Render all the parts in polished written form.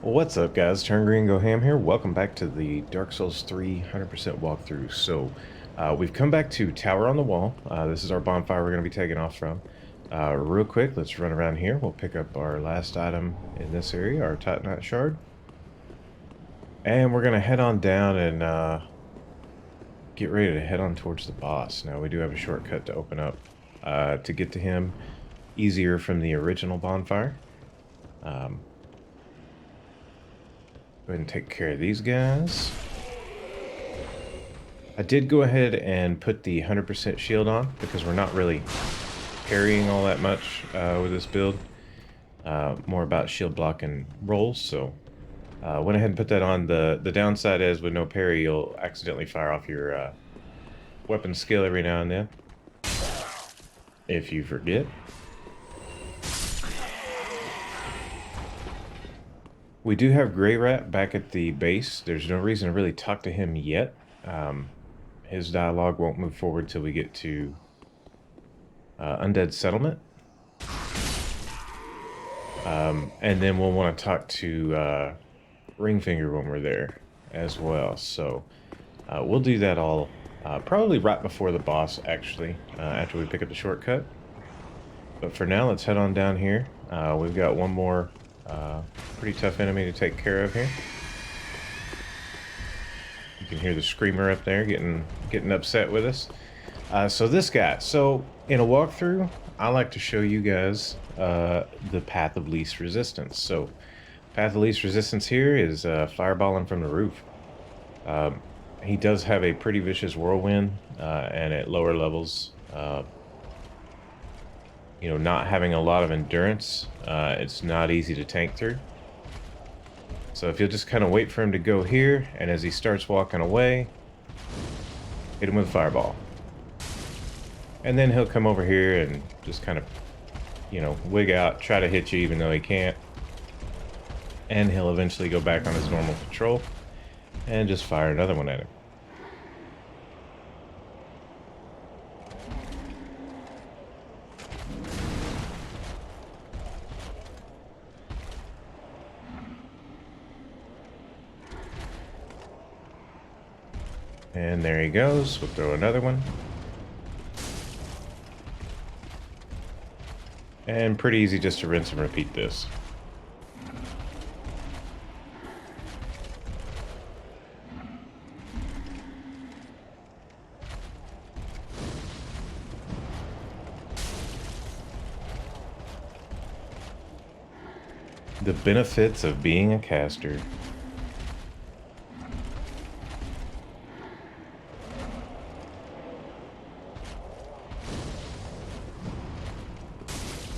What's up, guys? Turn Green, Go Ham here. Welcome back to the Dark Souls 3 100% walkthrough. So, we've come back to Tower on the Wall. This is our bonfire we're going to be taking off from. Real quick, let's run around here. We'll pick up our last item in this area, our Titanite Shard. And we're going to head on down and get ready to head on towards the boss. Now, we do have a shortcut to open up to get to him easier from the original bonfire. Go ahead and take care of these guys. I did go ahead and put the 100% shield on because we're not really parrying all that much with this build. More about shield block and rolls, so went ahead and put that on. The downside is with no parry, you'll accidentally fire off your weapon skill every now and then. If you forget. We do have Grey Rat back at the base. There's no reason to really talk to him yet. His dialogue won't move forward till we get to Undead Settlement. And then we'll want to talk to Ringfinger when we're there as well. So we'll do that all probably right before the boss, actually, after we pick up the shortcut. But for now, let's head on down here. We've got one more pretty tough enemy to take care of here. You can hear the screamer up there getting upset with us. So this guy. So in a walkthrough, I like to show you guys the path of least resistance. So path of least resistance here is fireballing from the roof. He does have a pretty vicious whirlwind, and at lower levels, you know, not having a lot of endurance, it's not easy to tank through. So if you'll just kind of wait for him to go here, and as he starts walking away, hit him with a fireball. And then he'll come over here and just kind of, you know, wig out, try to hit you even though he can't. And he'll eventually go back on his normal patrol and just fire another one at him. And there he goes. We'll throw another one. And pretty easy just to rinse and repeat this. The benefits of being a caster.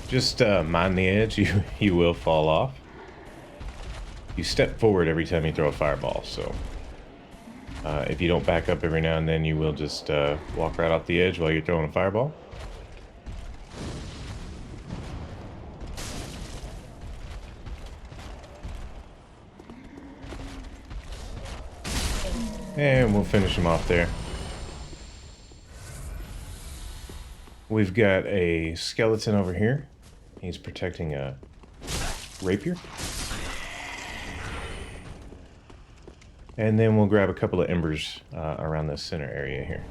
Just mind the edge, you will fall off. You step forward every time you throw a fireball, so if you don't back up every now and then, you will just walk right off the edge while you're throwing a fireball. And we'll finish him off there. We've got a skeleton over here. He's protecting a rapier. And then we'll grab a couple of embers around the center area here.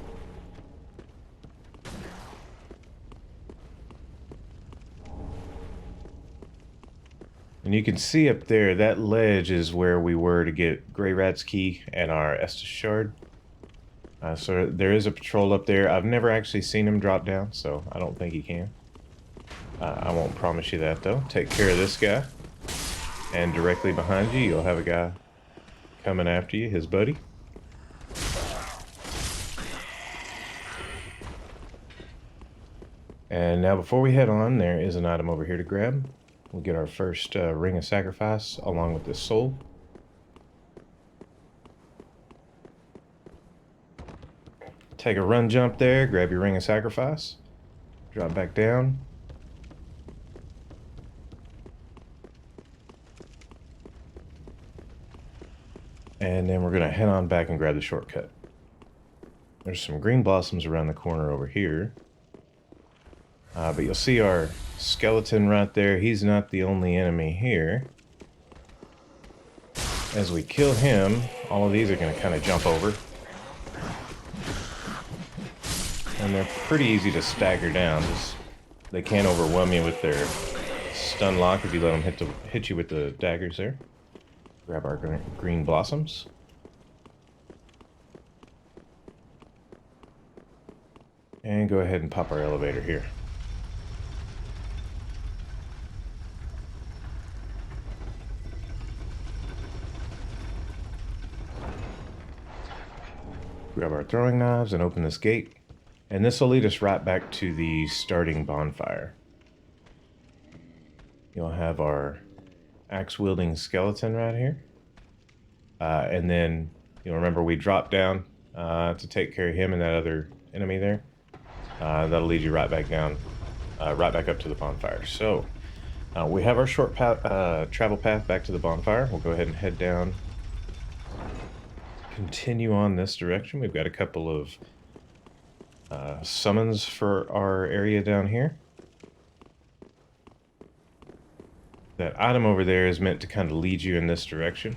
And you can see up there, that ledge is where we were to get Grey Rat's key and our Estus shard. So there is a patrol up there. I've never actually seen him drop down, so I don't think he can. I won't promise you that, though. Take care of this guy. And directly behind you, you'll have a guy coming after you, his buddy. And now before we head on, there is an item over here to grab. We'll get our first ring of sacrifice along with this soul. Take a run jump there, grab your ring of sacrifice, drop back down. And then we're going to head on back and grab the shortcut. There's some green blossoms around the corner over here. But you'll see our skeleton right there. He's not the only enemy here. as we kill him, all of these are going to kind of jump over. And they're pretty easy to stagger down. They can't overwhelm you with their stun lock if you let them hit you with the daggers there. Grab our green blossoms. And go ahead and pop our elevator here. Grab our throwing knives and open this gate. And this will lead us right back to the starting bonfire. You'll have our axe-wielding skeleton right here. And then you'll remember we dropped down to take care of him and that other enemy there. That'll lead you right back down, right back up to the bonfire. So we have our short travel path back to the bonfire. We'll go ahead and head down. Continue on this direction. We've got a couple of summons for our area down here. That item over there is meant to kind of lead you in this direction.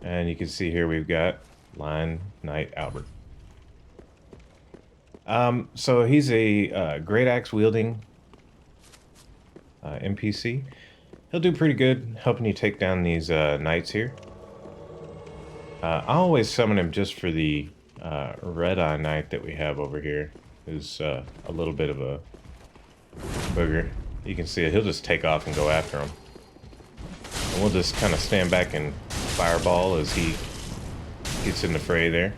And you can see here we've got Lion Knight Albert. So he's a great axe wielding NPC. He'll do pretty good helping you take down these knights here. I always summon him just for the red-eye knight that we have over here. Who's a little bit of a booger. You can see it. He'll just take off and go after him. And we'll just kind of stand back and fireball as he gets in the fray there.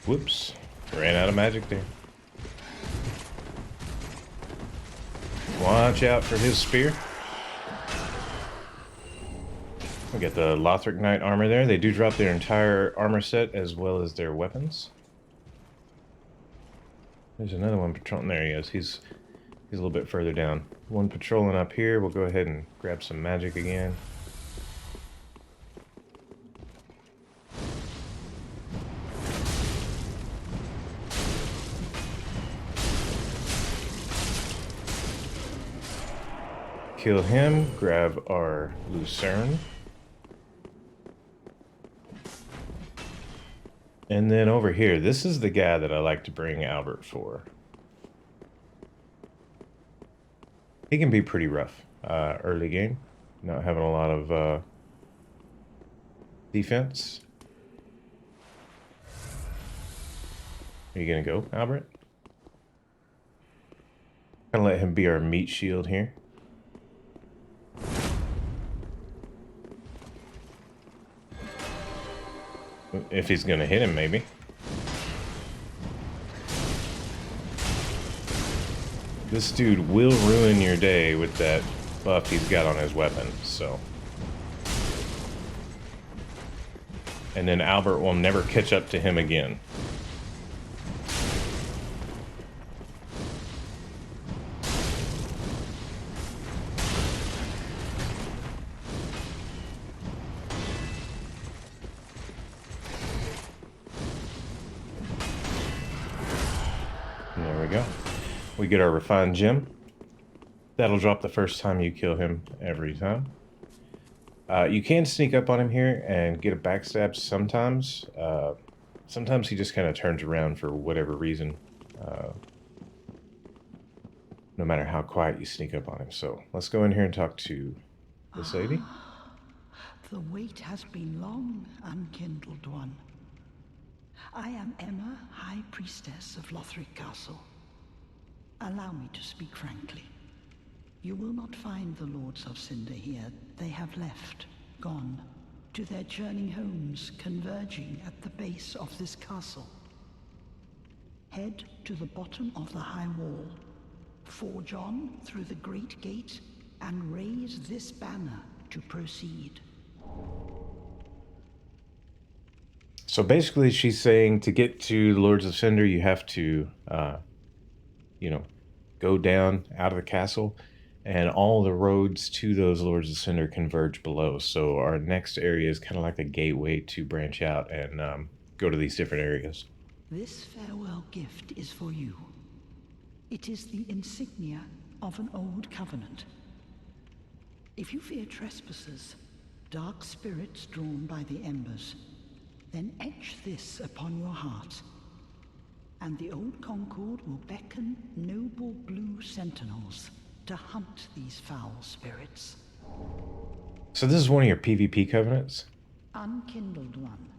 Whoops. Ran out of magic there. Watch out for his spear. We got the Lothric Knight armor there. They do drop their entire armor set as well as their weapons. There's another one patrolling. There he is. He's a little bit further down. One patrolling up here. We'll go ahead and grab some magic again. Kill him, grab our Lucerne. And then over here, this is the guy that I like to bring Albert for. He can be pretty rough early game, not having a lot of defense. Are you gonna go, Albert? Gonna let him be our meat shield here. If he's gonna hit him, maybe. This dude will ruin your day with that buff he's got on his weapon, so. And then Albert will never catch up to him again. We get our refined gem. That'll drop the first time you kill him every time. You can sneak up on him here and get a backstab sometimes. Sometimes he just kind of turns around for whatever reason. No matter how quiet you sneak up on him. So let's go in here and talk to this lady. The wait has been long, unkindled one. I am Emma, High Priestess of Lothric Castle. Allow me to speak frankly. You will not find the Lords of Cinder here. They have left, gone, to their churning homes converging at the base of this castle. Head to the bottom of the high wall, forge on through the great gate, and raise this banner to proceed. So basically she's saying to get to the Lords of Cinder, you have to, you know, go down out of the castle and all the roads to those Lords of Cinder converge below. So our next area is kind of like a gateway to branch out and go to these different areas. This farewell gift is for you. It is the insignia of an old covenant. If you fear trespassers, dark spirits drawn by the embers, then etch this upon your heart, and the old Concord will beckon noble blue sentinels to hunt these foul spirits. So this is one of your PvP covenants? Unkindled one,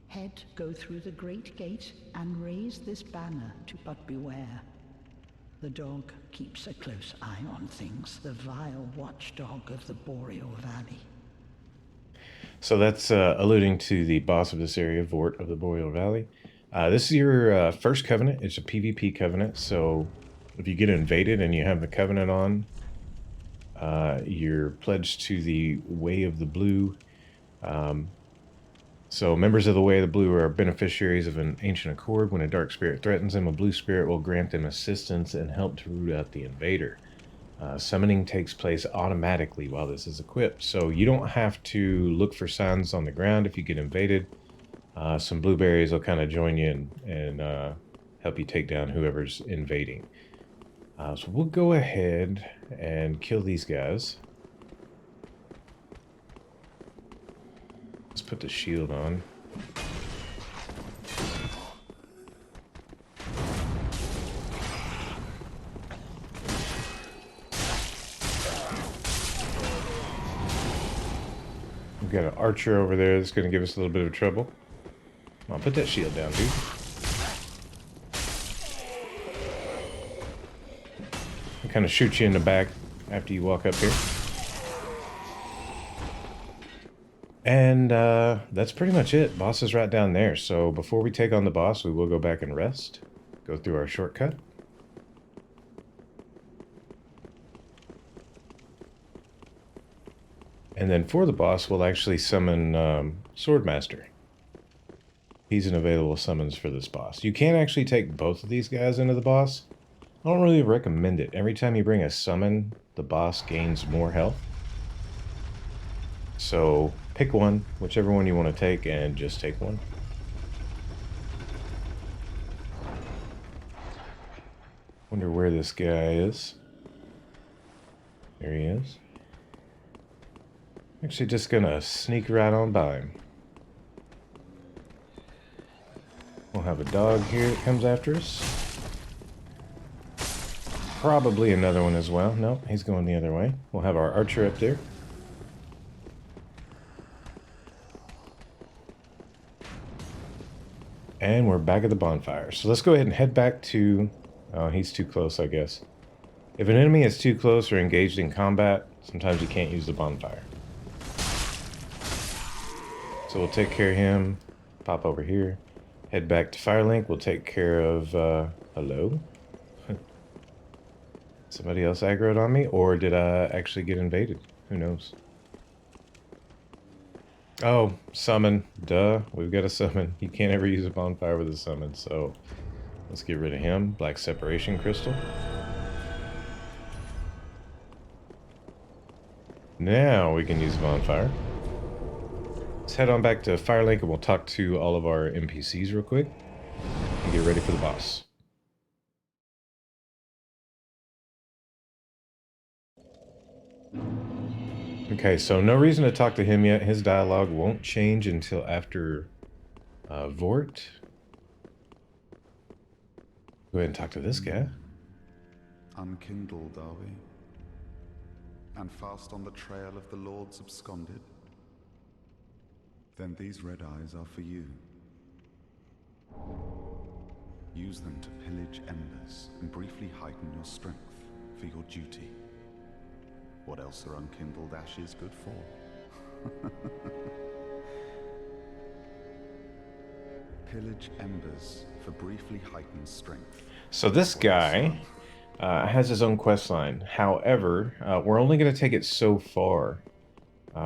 head go through the great gate and raise this banner to but beware. The dog keeps a close eye on things, the vile watchdog of the Boreal Valley. So that's alluding to the boss of this area, Vort of the Boreal Valley. This is your first covenant. It's a PvP covenant, so if you get invaded and you have the covenant on, you're pledged to the Way of the Blue. So members of the Way of the Blue are beneficiaries of an ancient accord. When a dark spirit threatens them, a blue spirit will grant them assistance and help to root out the invader. Summoning takes place automatically while this is equipped, so you don't have to look for signs on the ground if you get invaded. Some blueberries will kind of join you and help you take down whoever's invading. So we'll go ahead and kill these guys. Let's put the shield on. We've got an archer over there that's going to give us a little bit of trouble. I'll put that shield down, dude. I'll kind of shoot you in the back after you walk up here. And that's pretty much it. Boss is right down there. So before we take on the boss, we will go back and rest. Go through our shortcut. And then for the boss, we'll actually summon Swordmaster. He's an available summons for this boss. You can actually take both of these guys into the boss. I don't really recommend it. Every time you bring a summon, the boss gains more health. So pick one, whichever one you want to take, and just take one. Wonder where this guy is. There he is. Actually just gonna sneak right on by him. We'll have a dog here that comes after us. Probably another one as well. Nope, he's going the other way. We'll have our archer up there. And we're back at the bonfire. So let's go ahead and head back to... Oh, he's too close, I guess. If an enemy is too close or engaged in combat, sometimes you can't use the bonfire. So we'll take care of him. Pop over here. Head back to Firelink. We'll take care of... hello? Somebody else aggroed on me? Or did I actually get invaded? Who knows? Oh, summon. Duh. We've got a summon. You can't ever use a bonfire with a summon, so let's get rid of him. Black Separation Crystal. Now we can use a bonfire. Let's head on back to Firelink and we'll talk to all of our NPCs real quick and get ready for the boss. Okay, so no reason to talk to him yet. His dialogue won't change until after Vort. Go ahead and talk to this guy. Unkindled, are we? And fast on the trail of the Lords absconded? Then these red eyes are for you. Use them to pillage embers and briefly heighten your strength for your duty. What else are unkindled ashes good for? Pillage embers for briefly heightened strength. So this guy has his own questline. However, we're only going to take it so far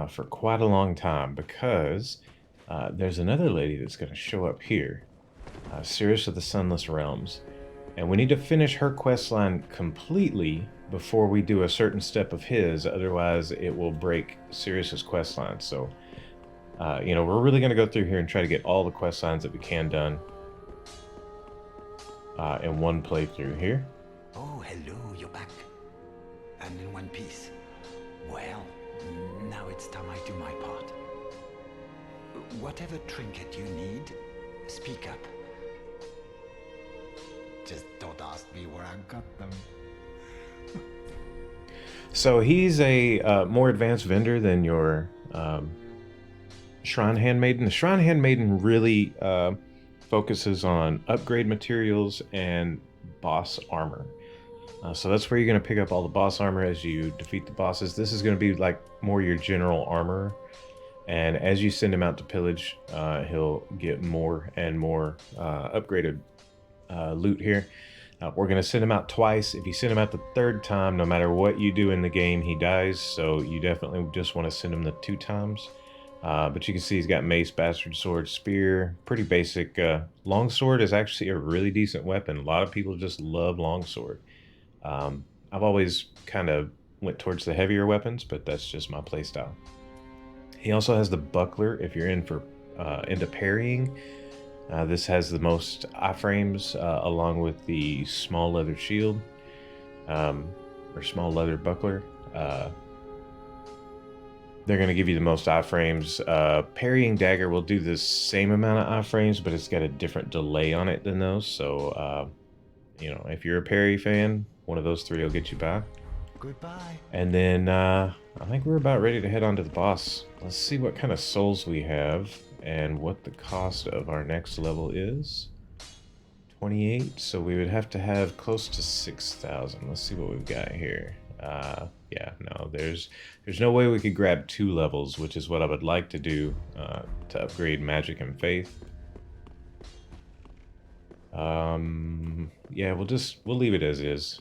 for quite a long time because there's another lady that's going to show up here. Cirrus of the Sunless Realms. And we need to finish her quest line completely before we do a certain step of his, otherwise it will break Sirius's quest line. So, you know, we're really going to go through here and try to get all the quest lines that we can done in one playthrough here. Oh, hello, you're back. And in one piece. Well, now it's time I do my part. Whatever trinket you need, speak up. Just don't ask me where I got them. So he's a more advanced vendor than your Shrine Handmaiden. The Shrine Handmaiden really focuses on upgrade materials and boss armor. So that's where you're going to pick up all the boss armor as you defeat the bosses. This is going to be like more your general armor. And as you send him out to pillage, he'll get more and more upgraded loot here. We're going to send him out twice. If you send him out the third time, no matter what you do in the game, he dies. So you definitely just want to send him the 2 times. But you can see he's got mace, bastard sword, spear, pretty basic. Longsword is actually a really decent weapon. A lot of people just love longsword. I've always kind of went towards the heavier weapons, but that's just my playstyle. He also has the buckler if you're into parrying. This has the most iframes along with the small leather shield or small leather buckler. They're going to give you the most iframes. Parrying dagger will do the same amount of iframes, but it's got a different delay on it than those. So, you know, if you're a parry fan, one of those 3 will get you by. Goodbye. And then I think we're about ready to head on to the boss. Let's see what kind of souls we have and what the cost of our next level is. 28, so we would have to have close to 6,000. Let's see what we've got here. Yeah, no, there's no way we could grab 2 levels, which is what I would like to do to upgrade magic and faith. Yeah, we'll leave it as is.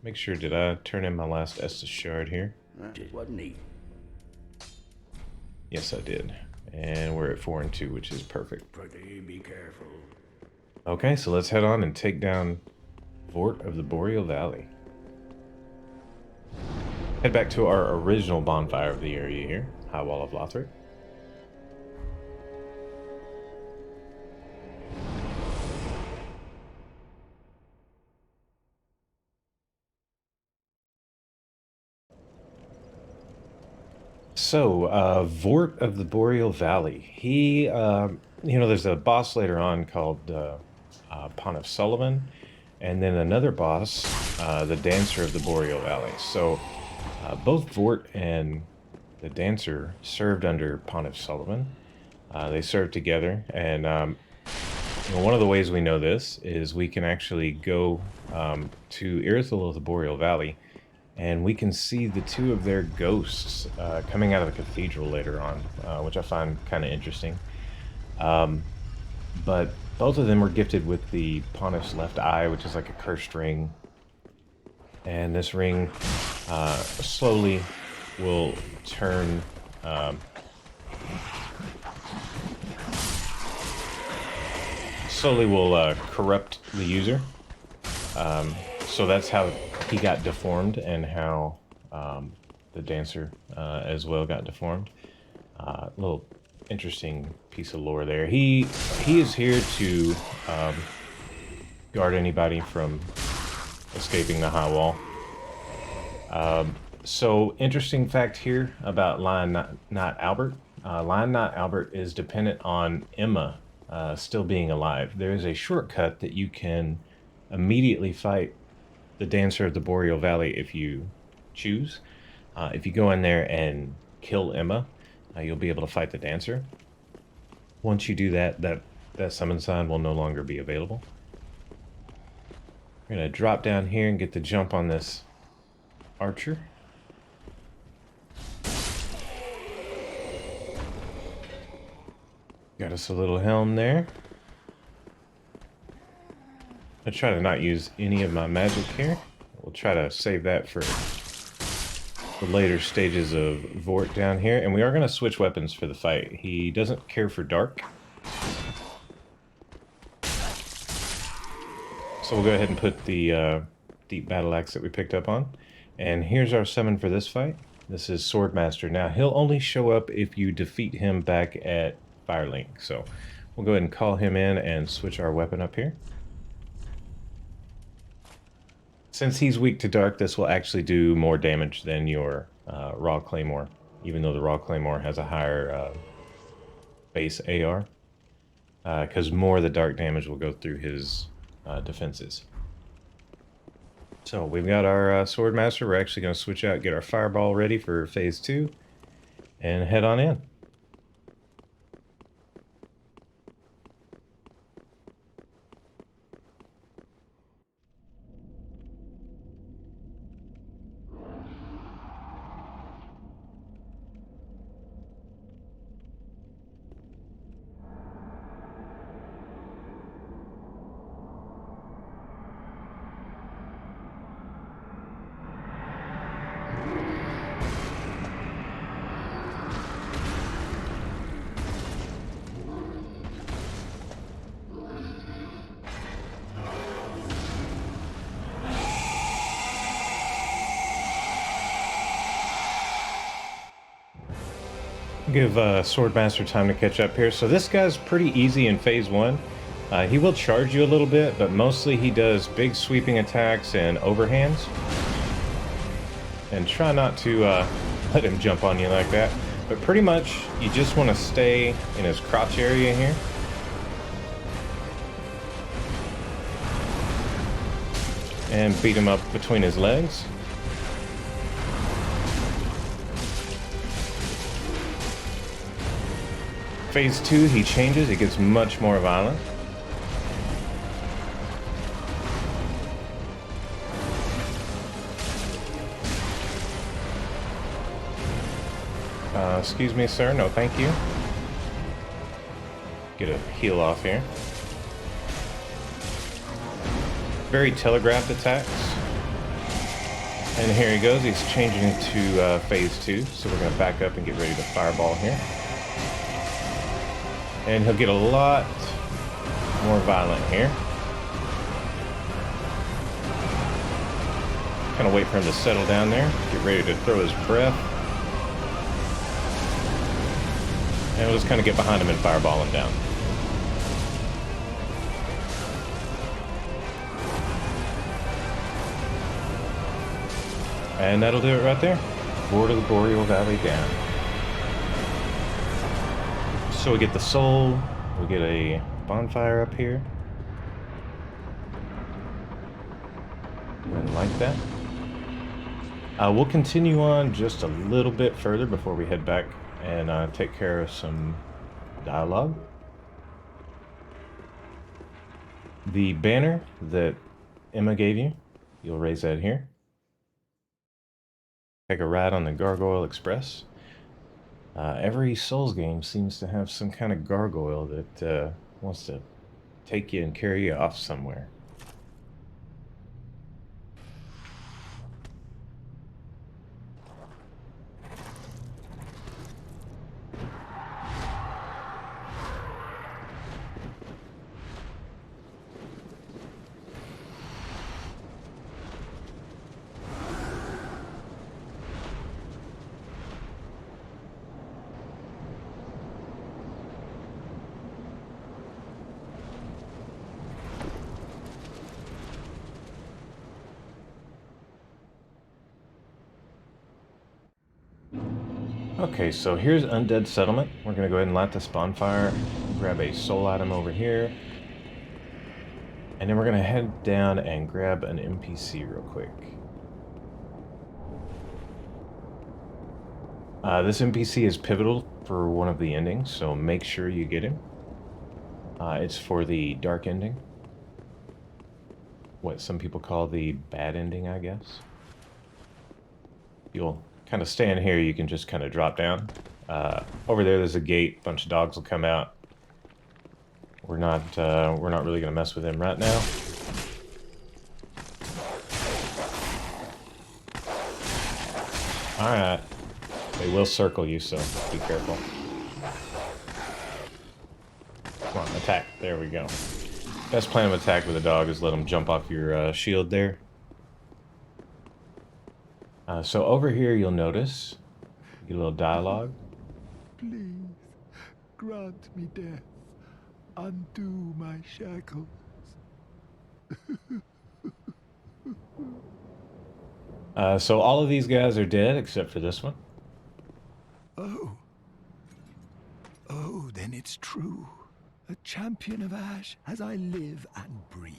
Make sure, did I turn in my last Estus shard here? Just wasn't neat. Yes, I did. And we're at 4 and 2, which is perfect. Pretty be careful. Okay, so let's head on and take down Vort of the Boreal Valley. Head back to our original bonfire of the area here, High Wall of Lothric. So, Vort of the Boreal Valley. He, you know, there's a boss later on called Pon of Sullivan, and then another boss, the Dancer of the Boreal Valley. So, both Vort and the Dancer served under Pon of Sullivan. They served together, and you know, one of the ways we know this is we can actually go to Irithyll of the Boreal Valley, and we can see the 2 of their ghosts coming out of the cathedral later on, which I find kind of interesting. But both of them were gifted with the Pontiff's left eye, which is like a cursed ring. And this ring slowly will turn... slowly will corrupt the user. So that's how he got deformed, and how the Dancer as well got deformed. Little interesting piece of lore there. He is here to guard anybody from escaping the high wall. So interesting fact here about Lion Knight Albert. Lion Knight Albert is dependent on Emma still being alive. There is a shortcut that you can immediately fight the Dancer of the Boreal Valley if you choose. If you go in there and kill Emma, you'll be able to fight the Dancer. Once you do that, that summon sign will no longer be available. We're going to drop down here and get the jump on this archer. Got us a little helm there. I try to not use any of my magic here. We'll try to save that for the later stages of Vort down here. And we are going to switch weapons for the fight. He doesn't care for dark. So So we'll go ahead and put the deep battle axe that we picked up on. And here's our summon for this fight. This is Swordmaster. Now, he'll only show up if you defeat him back at Firelink. So we'll go ahead and call him in and switch our weapon up here. Since he's weak to dark, this will actually do more damage than your Raw Claymore, even though the Raw Claymore has a higher base AR, because more of the dark damage will go through his defenses. So we've got our Swordmaster. We're actually going to switch out, get our Fireball ready for Phase 2, and head on in. Give Swordmaster time to catch up here. So this guy's pretty easy in Phase 1. He will charge you a little bit, but mostly he does big sweeping attacks and overhands. And try not to let him jump on you like that. But pretty much, you just want to stay in his crotch area here. And beat him up between his legs. Phase 2, he changes, it gets much more violent. Excuse me, sir, no thank you. Get a heal off here. Very telegraphed attacks. And here he goes, he's changing to Phase 2, so we're going to back up and get ready to fireball here. And he'll get a lot more violent here. Kind of wait for him to settle down there. Get ready to throw his breath. And we'll just kind of get behind him and fireball him down. And that'll do it right there. Vort of the Boreal Valley down. So we get the soul, we get a bonfire up here. And like that. We'll continue on just a little bit further before we head back and take care of some dialogue. The banner that Emma gave you, you'll raise that here. Take a ride on the Gargoyle Express. Every Souls game seems to have some kind of gargoyle that wants to take you and carry you off somewhere. Okay, so here's Undead Settlement. We're going to go ahead and light this bonfire, grab a soul item over here, and then we're going to head down and grab an NPC real quick. This NPC is pivotal for one of the endings, so make sure you get him. It's for the dark ending. What some people call the bad ending, I guess. You'll kind of stay in here, you can just kind of drop down. Over there's a gate, a bunch of dogs will come out. We're not really gonna mess with him right now. Alright. They will circle you, so be careful. Come on, attack. There we go. Best plan of attack with a dog is let him jump off your shield there. So over here, you'll notice you get a little dialogue. Please grant me death. Undo my shackles. So all of these guys are dead except for this one. Oh. Oh, then it's true. A champion of Ash as I live and breathe.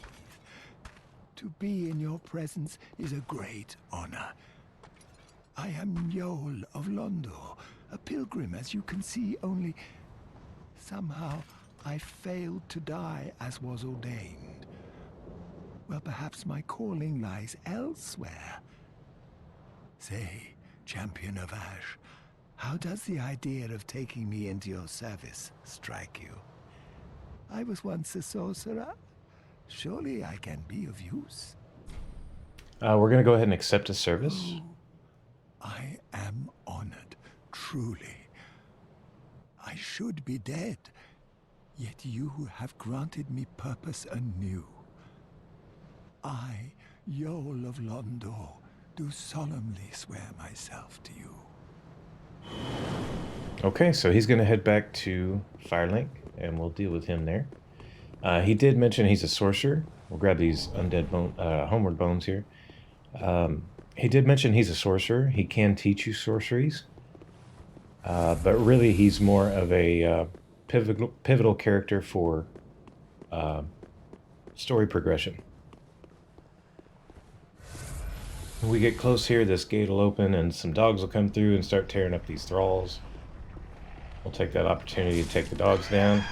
To be in your presence is a great honor. I am Yoel of Londor, a pilgrim, as you can see, only somehow I failed to die as was ordained. Well, perhaps my calling lies elsewhere. Say, champion of Ash, how does the idea of taking me into your service strike you? I was once a sorcerer. Surely I can be of use. We're going to go ahead and accept his service. I am honored, truly. I should be dead, yet you have granted me purpose anew. I, Yoel of Londor, do solemnly swear myself to you. Okay, so he's going to head back to Firelink, and we'll deal with him there. He did mention he's a sorcerer. We'll grab these undead homeward bones here. He did mention he's a sorcerer. He can teach you sorceries. But really, he's more of a pivotal character for story progression. When we get close here, this gate will open and some dogs will come through and start tearing up these thralls. We'll take that opportunity to take the dogs down.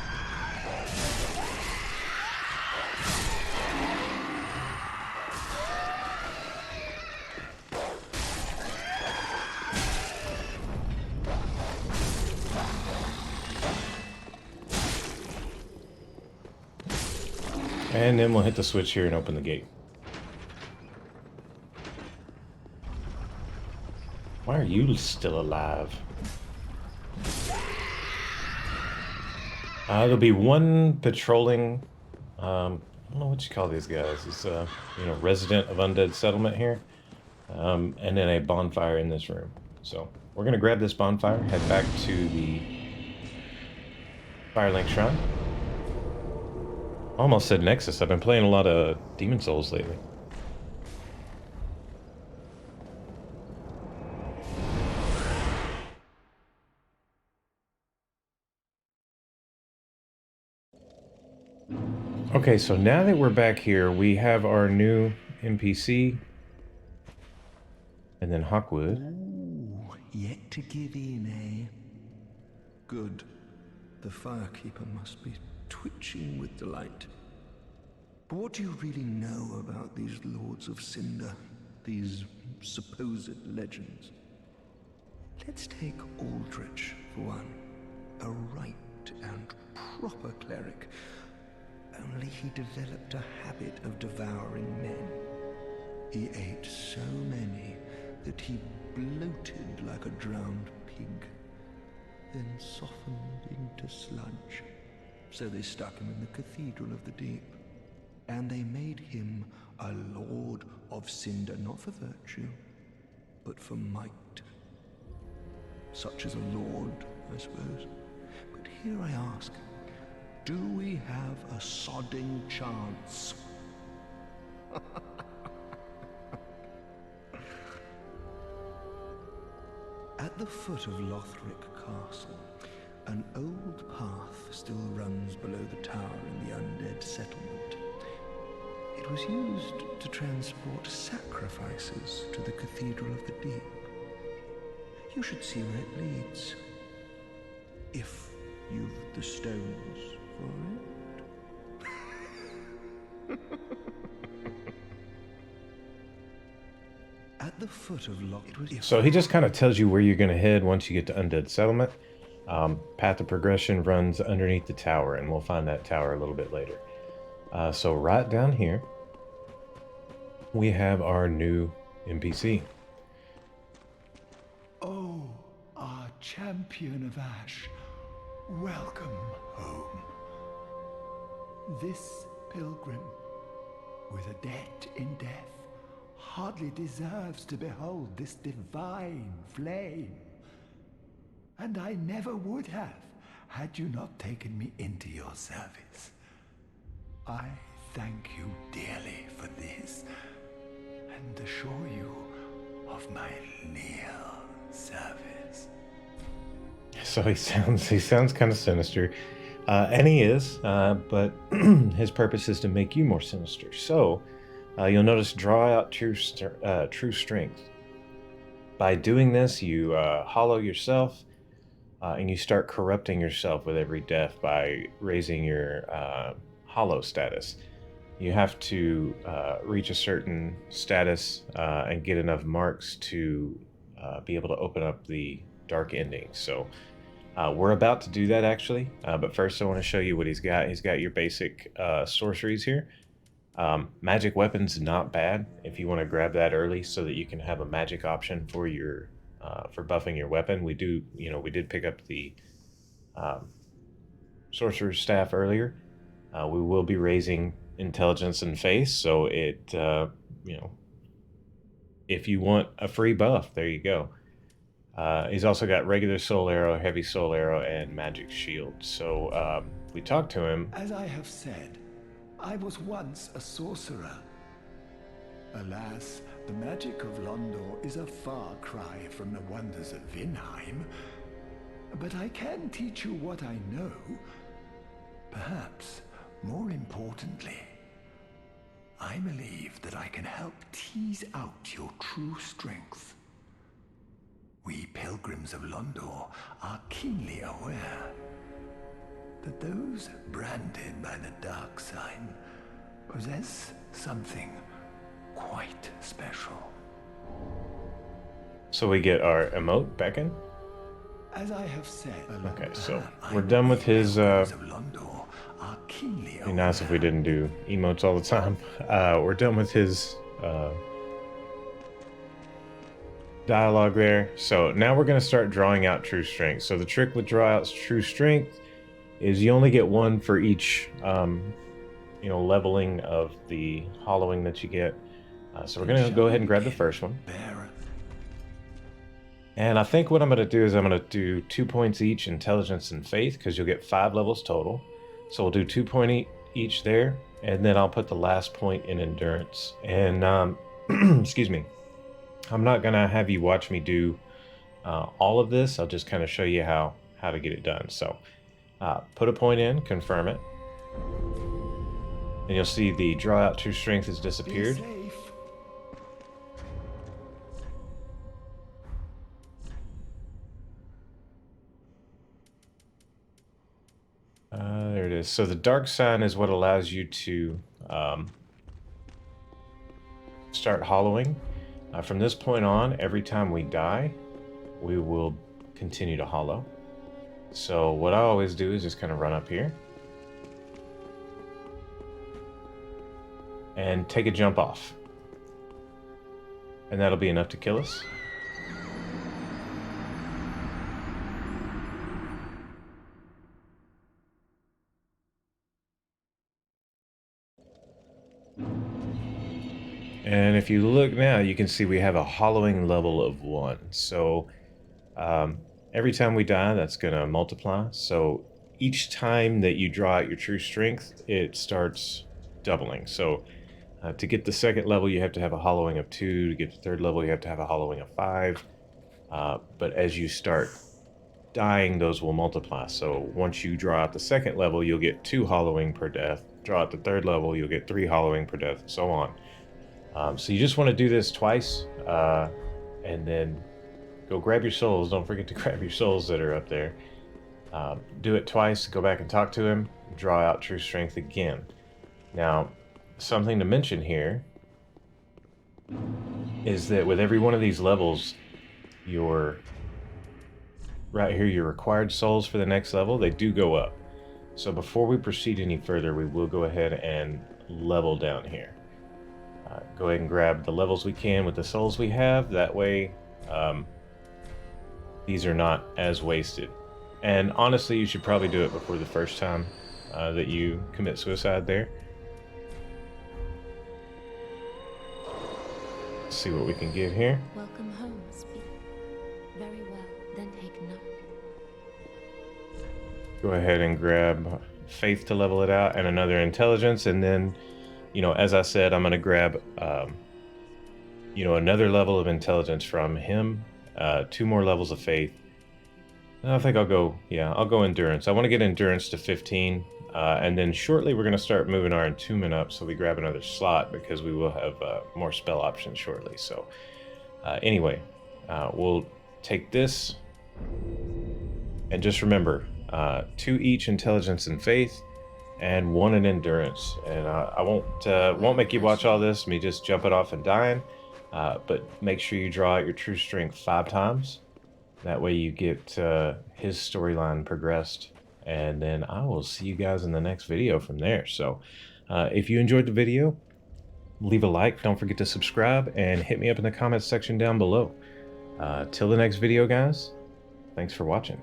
And then we'll hit the switch here and open the gate. Why are you still alive? There'll be one patrolling, I don't know what you call these guys. It's resident of Undead settlement here. And then a bonfire in this room. So we're gonna grab this bonfire, head back to the Firelink Shrine. Almost said Nexus. I've been playing a lot of Demon Souls lately. Okay, so now that we're back here, we have our new NPC. And then Hawkwood. Ooh, yet to give in, eh? Good. The Firekeeper must be twitching with delight. But what do you really know about these Lords of Cinder? These supposed legends? Let's take Aldrich for one. A right and proper cleric. Only he developed a habit of devouring men. He ate so many that he bloated like a drowned pig, then softened into sludge. So they stuck him in the Cathedral of the Deep. And they made him a Lord of Cinder, not for virtue, but for might. Such as a lord, I suppose. But here I ask, do we have a sodding chance? At the foot of Lothric Castle, an old path still runs below the tower in the Undead settlement. It was used to transport sacrifices to the Cathedral of the Deep. You should see where it leads, if you've the stones for it. At the foot of Lothric. So he just kind of tells you where you're going to head once you get to Undead Settlement. Path of progression runs underneath the tower, and we'll find that tower a little bit later. So right down here, we have our new NPC. Oh, our champion of Ash, welcome home. This pilgrim with a debt in death hardly deserves to behold this divine flame. And I never would have, had you not taken me into your service. I thank you dearly for this, and assure you of my leal service. So he sounds kind of sinister, and he is, but his purpose is to make you more sinister. So you'll notice draw out true strength. By doing this, you hollow yourself, and you start corrupting yourself with every death by raising your hollow status. You have to reach a certain status and get enough marks to be able to open up the dark endings. So we're about to do that actually, but first I want to show you what he's got. He's got your basic sorceries here. Magic weapons, not bad if you want to grab that early so that you can have a magic option for your for buffing your weapon. We did pick up the sorcerer's staff earlier. We will be raising intelligence and faith, so it if you want a free buff, there you go. He's also got regular soul arrow, heavy soul arrow, and magic shield. So we talked to him. As I have said, I was once a sorcerer. Alas, the magic of Londor is a far cry from the wonders of Vinheim. But I can teach you what I know. Perhaps, more importantly, I believe that I can help tease out your true strength. We pilgrims of Londor are keenly aware that those branded by the dark sign possess something quite special. So we get our emote back in. As I have said, okay, so we're done with his be nice if we didn't do emotes all the time. We're done with his dialogue there. So now we're going to start drawing out true strength. So the trick with draw out true strength is you only get one for each leveling of the hollowing that you get. So we're going to go ahead and grab the first one. And I think what I'm going to do is I'm going to do 2 points each intelligence and faith, because you'll get 5 levels total. So we'll do 2 points each there, and then I'll put the last point in endurance. And excuse me, I'm not going to have you watch me do all of this. I'll just kind of show you how to get it done. So put a point in, confirm it, and you'll see the draw out true strength has disappeared. There it is. So the dark sign is what allows you to start hollowing. From this point on, every time we die, we will continue to hollow. So what I always do is just kind of run up here and take a jump off. And that'll be enough to kill us. And if you look now, you can see we have a hollowing level of 1. So every time we die, that's going to multiply. So each time that you draw out your true strength, it starts doubling. So to get the second level, you have to have a hollowing of 2. To get the third level, you have to have a hollowing of 5. But as you start dying, those will multiply. So once you draw out the second level, you'll get 2 hollowing per death. Draw out the third level, you'll get 3 hollowing per death, and so on. So you just want to do this twice, and then go grab your souls. Don't forget to grab your souls that are up there. Do it twice, go back and talk to him, draw out true strength again. Now, something to mention here is that with every one of these levels, right here, your required souls for the next level, they do go up. So before we proceed any further, we will go ahead and level down here. Go ahead and grab the levels we can with the souls we have. That way, these are not as wasted. And honestly, you should probably do it before the first time that you commit suicide there. Let's see what we can get here. Welcome home, speak. Very well, then take note. Go ahead and grab faith to level it out and another intelligence, and then, you know, as I said, I'm going to grab, you know, another level of intelligence from him, 2 more levels of faith. I think I'll go, yeah, I'll go endurance. I want to get endurance to 15, and then shortly we're going to start moving our entombment up, so we grab another slot because we will have more spell options shortly. So anyway, we'll take this, and just remember, 2 each intelligence and faith, and 1 in endurance. And I won't make you watch all this, me just jumping off and dying, but make sure you draw out your true strength 5 times. That way you get his storyline progressed, and then I will see you guys in the next video from there. So if you enjoyed the video, leave a like, don't forget to subscribe, and hit me up in the comments section down below. Till the next video, guys, thanks for watching.